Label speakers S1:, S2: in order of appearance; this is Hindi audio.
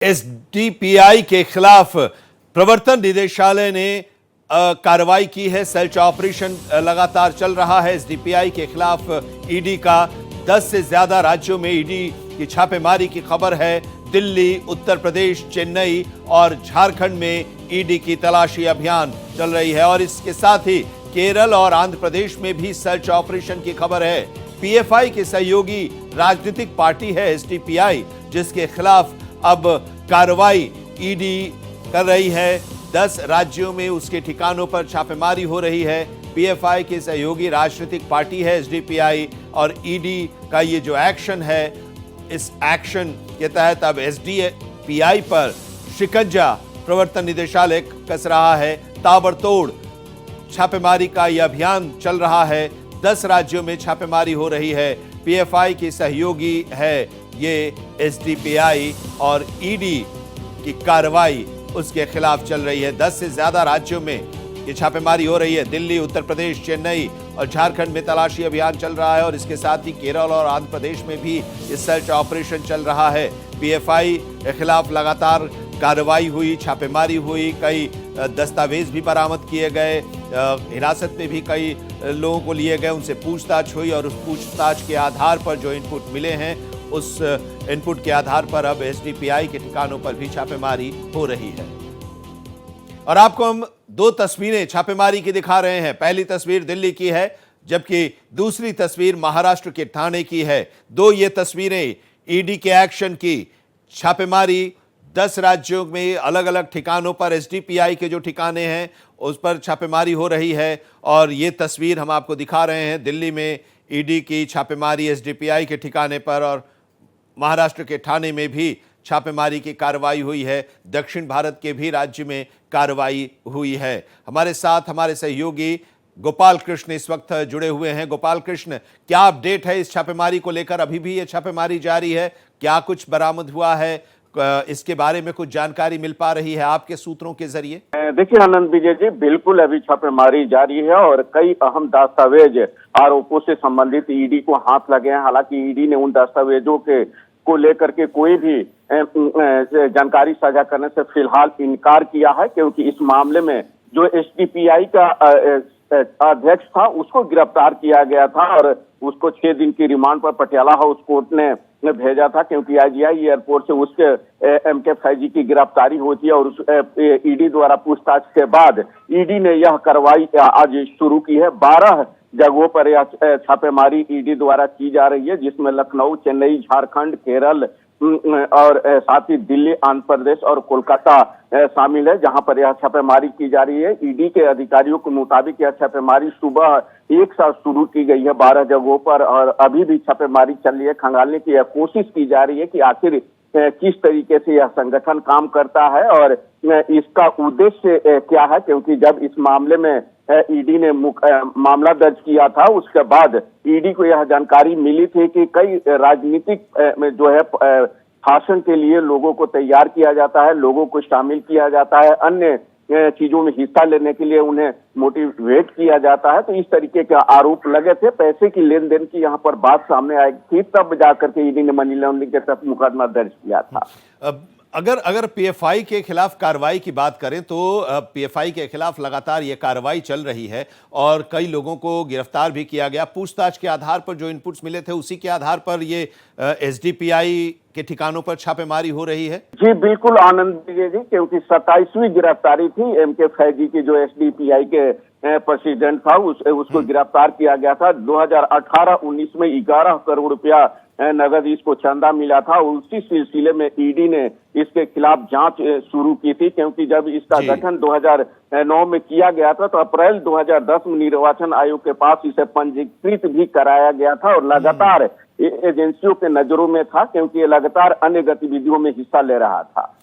S1: एसडीपीआई के खिलाफ प्रवर्तन निदेशालय ने कार्रवाई की है। सर्च ऑपरेशन लगातार चल रहा है। एसडीपीआई के खिलाफ ईडी का 10 से ज्यादा राज्यों में ईडी की छापेमारी की खबर है। दिल्ली, उत्तर प्रदेश, चेन्नई और झारखंड में ईडी की तलाशी अभियान चल रही है और इसके साथ ही केरल और आंध्र प्रदेश में भी सर्च ऑपरेशन की खबर है। पीएफआई की सहयोगी राजनीतिक पार्टी है एसडीपीआई, जिसके खिलाफ अब कार्रवाई ईडी कर रही है। 10 राज्यों में उसके ठिकानों पर छापेमारी हो रही है। पीएफआई की सहयोगी राजनीतिक पार्टी है एसडीपीआई और ईडी का ये जो एक्शन है, इस एक्शन के तहत अब एसडीपीआई पर शिकंजा प्रवर्तन निदेशालय कस रहा है। ताबड़तोड़ छापेमारी का यह अभियान चल रहा है। 10 राज्यों में छापेमारी हो रही है। पीएफआई की सहयोगी है ये एसडीपीआई और ईडी की कार्रवाई उसके खिलाफ चल रही है। 10 से ज्यादा राज्यों में ये छापेमारी हो रही है। दिल्ली, उत्तर प्रदेश, चेन्नई और झारखंड में तलाशी अभियान चल रहा है और इसके साथ ही केरल और आंध्र प्रदेश में भी ये सर्च ऑपरेशन चल रहा है। पीएफआई के खिलाफ लगातार कार्रवाई हुई, छापेमारी हुई, कई दस्तावेज भी बरामद किए गए, हिरासत में भी कई लोगों को लिए गए, उनसे पूछताछ हुई और उस पूछताछ के आधार पर जो इनपुट मिले हैं, उस इनपुट के आधार पर अब एसडीपीआई के ठिकानों पर भी छापेमारी हो रही है। और आपको हम 2 तस्वीरें छापेमारी की दिखा रहे हैं। पहली तस्वीर दिल्ली की है, जबकि दूसरी तस्वीर महाराष्ट्र के ठाणे की है। 2 ये तस्वीरें ईडी के एक्शन की। छापेमारी 10 राज्यों में अलग अलग ठिकानों पर एसडीपीआई के जो ठिकाने हैं उस पर छापेमारी हो रही है और ये तस्वीर हम आपको दिखा रहे हैं। दिल्ली में ईडी की छापेमारी एसडीपीआई के ठिकाने पर और महाराष्ट्र के ठाणे में भी छापेमारी की कार्रवाई हुई है। दक्षिण भारत के भी राज्य में कार्रवाई हुई है। हमारे साथ हमारे सहयोगी गोपाल कृष्ण इस वक्त जुड़े हुए हैं। गोपाल कृष्ण, क्या अपडेट है इस छापेमारी को लेकर? अभी भी ये छापेमारी जारी है, क्या कुछ बरामद हुआ है? इसके बारे में कुछ जानकारी मिल पा रही है आपके सूत्रों के जरिए?
S2: देखिए आनंद विजय जी, बिल्कुल अभी छापेमारी जारी है और कई अहम दस्तावेज आरोपों से संबंधित ईडी को हाथ लगे हैं। हालांकि ईडी ने उन दस्तावेजों के को लेकर के कोई भी जानकारी साझा करने से फिलहाल इनकार किया है, क्योंकि इस मामले में जो एसडीपीआई का अध्यक्ष था उसको गिरफ्तार किया गया था और उसको 6 दिन की रिमांड पर पटियाला हाउस कोर्ट ने भेजा था, क्योंकि आईजीआई एयरपोर्ट से उसके एमके फैजी की गिरफ्तारी होती है और उस ईडी द्वारा पूछताछ के बाद ईडी ने यह कार्रवाई आज शुरू की है। 12 जगहों पर यह छापेमारी ईडी द्वारा की जा रही है, जिसमें लखनऊ, चेन्नई, झारखंड, केरल और साथ ही दिल्ली, आंध्र प्रदेश और कोलकाता शामिल है, जहां पर यह छापेमारी की जा रही है। ईडी के अधिकारियों के मुताबिक यह छापेमारी सुबह एक साथ शुरू की गई है 12 जगहों पर और अभी भी छापेमारी चल रही है। खंगालने की यह कोशिश की जा रही है कि आखिर किस तरीके से यह संगठन काम करता है और इसका उद्देश्य क्या है, क्योंकि जब इस मामले में ईडी ने मामला दर्ज किया था उसके बाद ईडी को यह जानकारी मिली थी कि कई राजनीतिक जो है भाषण के लिए लोगों को तैयार किया जाता है, लोगों को शामिल किया जाता है, अन्य चीजों में हिस्सा लेने के लिए उन्हें मोटिवेट किया जाता है। तो इस तरीके के आरोप लगे थे। पैसे की लेन देन की यहाँ पर बात सामने आई थी, तब जाकर के ईडी ने मनी लॉन्ड्रिंग के तहत मुकदमा दर्ज किया था।
S1: अगर पीएफआई के खिलाफ कार्रवाई की बात करें तो पीएफआई के खिलाफ लगातार ये कार्रवाई चल रही है और कई लोगों को गिरफ्तार भी किया गया। पूछताछ के आधार पर जो इनपुट्स मिले थे उसी के आधार पर ये एसडीपीआई के ठिकानों पर छापेमारी हो रही है। जी
S2: बिल्कुल आनंद जी, क्योंकि 27वीं गिरफ्तारी थी एमके फैजी की, जो एसडीपीआई के प्रेसिडेंट था, उसको गिरफ्तार किया गया था। 2018-19 में 11 करोड़ रुपया नगद इसको चंदा मिला था। उसी सिलसिले में ईडी ने इसके खिलाफ जांच शुरू की थी, क्योंकि जब इसका गठन 2009 में किया गया था तो अप्रैल 2010 में निर्वाचन आयोग के पास इसे पंजीकृत भी कराया गया था और लगातार एजेंसियों के नजरों में था, क्योंकि ये लगातार अन्य गतिविधियों में हिस्सा ले रहा था।